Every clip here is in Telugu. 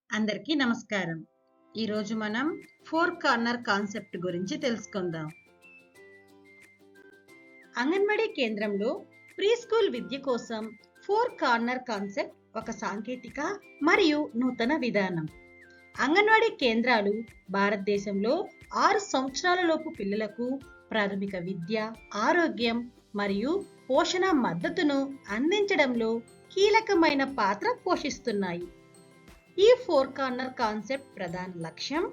అందరికీ నమస్కారం. ఈరోజు మనం ఫోర్ కార్నర్ కాన్సెప్ట్ గురించి తెలుసుకుందాం. అంగన్వాడీ కేంద్రంలో ప్రీ స్కూల్ విద్య కోసం ఫోర్ కార్నర్ కాన్సెప్ట్ ఒక సాంకేతిక మరియు నూతన విధానం. అంగన్వాడీ కేంద్రాలు భారతదేశంలో 6 సంవత్సరాల లోపు పిల్లలకు ప్రాథమిక విద్య, ఆరోగ్యం మరియు పోషణ మద్దతును అందించడంలో కీలకమైన పాత్ర పోషిస్తున్నాయి. ఈ ఫోర్ కార్నర్ కాన్సెప్ట్ ప్రధాన లక్ష్యం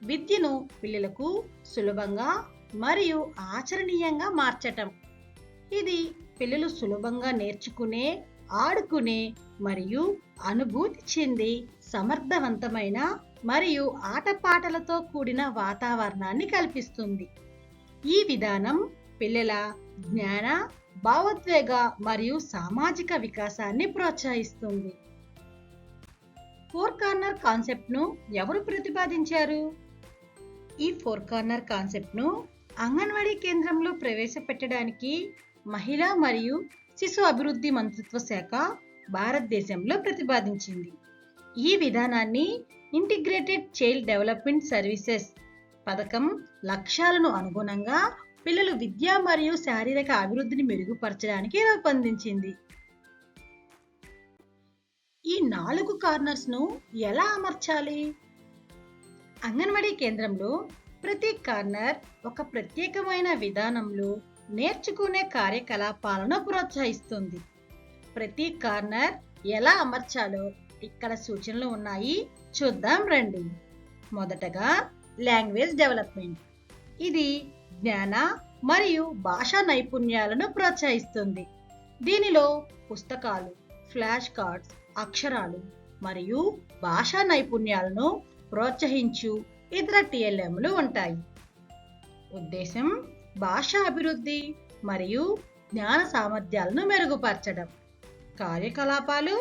విద్యను పిల్లలకు సులభంగా మరియు ఆచరణీయంగా మార్చటం. ఇది పిల్లలు సులభంగా నేర్చుకునే, ఆడుకునే మరియు అనుభూతి చెందే సమర్థవంతమైన మరియు ఆటపాటలతో కూడిన వాతావరణాన్ని కల్పిస్తుంది. ఈ విధానం పిల్లల జ్ఞాన, భావోద్వేగ మరియు సామాజిక వికాసాన్ని ప్రోత్సహిస్తుంది. ఫోర్ కార్నర్ కాన్సెప్ట్ను ఎవరు ప్రతిపాదించారు? ఈ ఫోర్ కార్నర్ కాన్సెప్ట్ను అంగన్వాడీ కేంద్రంలో ప్రవేశపెట్టడానికి మహిళా మరియు శిశు అభివృద్ధి మంత్రిత్వ శాఖ భారతదేశంలో ప్రతిపాదించింది. ఈ విధానాన్ని ఇంటిగ్రేటెడ్ చైల్డ్ డెవలప్మెంట్ సర్వీసెస్ పథకం లక్ష్యాలను అనుగుణంగా పిల్లలు విద్య మరియు శారీరక అభివృద్ధిని మెరుగుపరచడానికి రూపొందించింది. ఈ 4 కార్నర్స్ ను ఎలా అమర్చాలి? అంగన్వాడీ కేంద్రంలో ప్రతి కార్నర్ ఒక ప్రత్యేకమైన విధానంలో నేర్చుకునే కార్యకలాపాలను ప్రోత్సహిస్తుంది. ప్రతి కార్నర్ ఎలా అమర్చాలో ఇక్కడ సూచనలు ఉన్నాయి, చూద్దాం రండి. మొదటగా లాంగ్వేజ్ డెవలప్మెంట్. ఇది జ్ఞాన మరియు భాషా నైపుణ్యాలను ప్రోత్సహిస్తుంది. దీనిలో పుస్తకాలు, ఫ్లాష్ కార్డ్స్, అక్షరాలు మరియు భాషా నైపుణ్యాలను ప్రోత్సహించు ఇతర టిఎల్ఎంలు ఉంటాయి. ఉద్దేశం భాషా అభివృద్ధి మరియు జ్ఞాన సామర్థ్యాలను మెరుగుపరచడం. కార్యకలాపాలు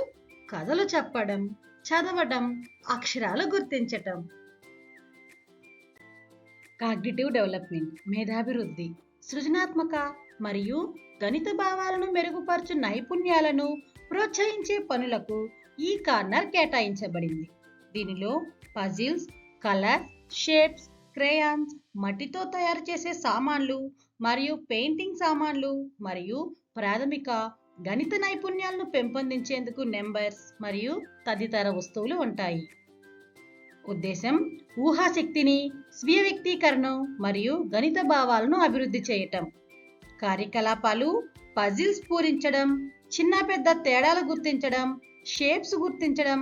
కథలు చెప్పడం, చదవడం, అక్షరాలు గుర్తించటం. కాగ్నిటివ్ డెవలప్మెంట్ మేధాభివృద్ధి, సృజనాత్మక మరియు గణిత భావాలను మెరుగుపరచు నైపుణ్యాలను ప్రోత్సహించే పనులకు ఈ కార్నర్ కేటాయించబడింది. దీనిలో పజిల్స్, కలర్, షేప్స్, క్రేయాన్స్, మట్టితో తయారు చేసే సామాన్లు మరియు పెయింటింగ్ సామాన్లు మరియు ప్రాథమిక గణిత నైపుణ్యాలను పెంపొందించేందుకు నెంబర్స్ మరియు తదితర వస్తువులు ఉంటాయి. ఉద్దేశం ఊహాశక్తిని, స్వీయ వ్యక్తీకరణ మరియు గణిత భావాలను అభివృద్ధి చేయటం. కార్యకలాపాలు పజిల్స్ పూరించడం, చిన్న పెద్ద తేడాలు గుర్తించడం, షేప్స్ గుర్తించడం,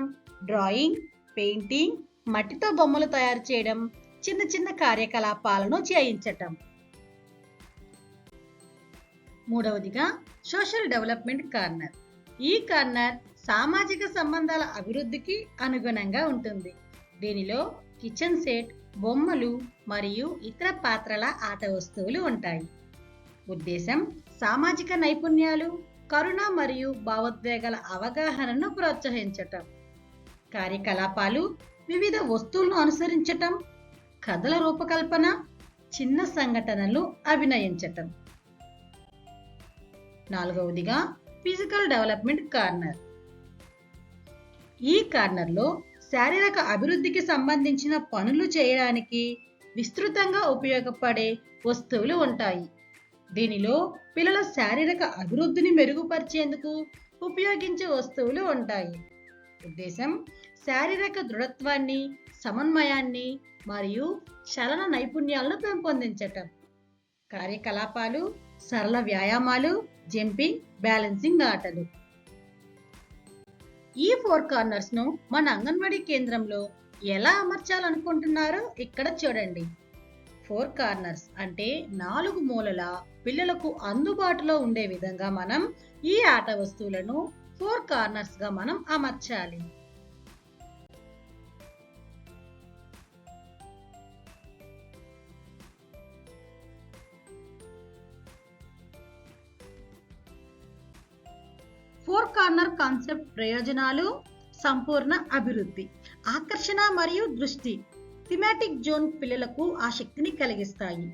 డ్రాయింగ్, పెయింటింగ్, మట్టితో బొమ్మలు తయారు చేయడం, చిన్న చిన్న కార్యకలాపాలను చేయించటం. మూడవదిగా సోషల్ డెవలప్మెంట్ కార్నర్. ఈ కార్నర్ సామాజిక సంబంధాల అభివృద్ధికి అనుగుణంగా ఉంటుంది. దీనిలో కిచెన్ సెట్, బొమ్మలు మరియు ఇతర పాత్రల ఆట వస్తువులు ఉంటాయి. ఉద్దేశం సామాజిక నైపుణ్యాలు, కరుణ మరియు భావోద్వేగాల అవగాహనను ప్రోత్సహించటం. కార్యకలాపాలు వివిధ వస్తువులను అనుసరించటం, కథల రూపకల్పన, చిన్న సంఘటనలు అభినయించటం. నాలుగవదిగా ఫిజికల్ డెవలప్మెంట్ కార్నర్. ఈ కార్నర్లో శారీరక అభివృద్ధికి సంబంధించిన పనులు చేయడానికి విస్తృతంగా ఉపయోగపడే వస్తువులు ఉంటాయి. దీనిలో పిల్లల శారీరక అభివృద్ధిని మెరుగుపరిచేందుకు ఉపయోగించే వస్తువులు ఉంటాయి. ఉద్దేశం శారీరక దృఢత్వాన్ని, సమన్వయాన్ని మరియు చలన నైపుణ్యాలను పెంపొందించటం. కార్యకలాపాలు సరళ వ్యాయామాలు, జంపింగ్, బ్యాలెన్సింగ్ ఆటలు. ఈ 4 కార్నర్స్ ను మన అంగన్వాడీ కేంద్రంలో ఎలా అమర్చాలనుకుంటున్నారో ఇక్కడ చూడండి. 4 కార్నర్స్ అంటే 4 మూలల పిల్లలకు అందుబాటులో ఉండే విధంగా మనం ఈ ఆట వస్తువులను 4 కార్నర్స్ గా మనం అమర్చాలి. ఫోర్ కార్నర్ కాన్సెప్ట్ ప్రయోజనాలు: సంపూర్ణ అభివృద్ధి, ఆకర్షణ మరియు దృష్టి. థిమాటిక్ జోన్ పిల్లలకు ఆసక్తిని కలిగిస్తాయి.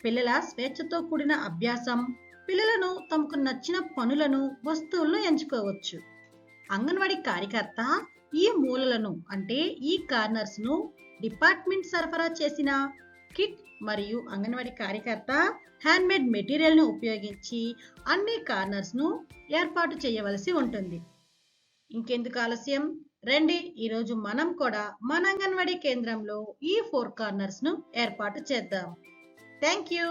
పిల్లల స్వేచ్ఛతో కూడిన అభ్యాసం, పిల్లలను తమకు నచ్చిన పనులను, వస్తువులను ఎంచుకోవచ్చు. అంగన్వాడీ కార్యకర్త ఈ మూలలను అంటే ఈ కార్నర్స్ ను డిపార్ట్మెంట్ సరఫరా చేసిన కిట్ మరియు అంగన్వాడీ కార్యకర్త హ్యాండ్మేడ్ మెటీరియల్ ను ఉపయోగించి అన్ని కార్నర్స్ ను ఏర్పాటు చేయవలసి ఉంటుంది. ఇంకెందుకు ఆలస్యం, రండి ఈరోజు మనం కూడా మన అంగన్వాడీ కేంద్రంలో ఈ 4 కార్నర్స్ ను ఏర్పాటు చేద్దాం. Thank you.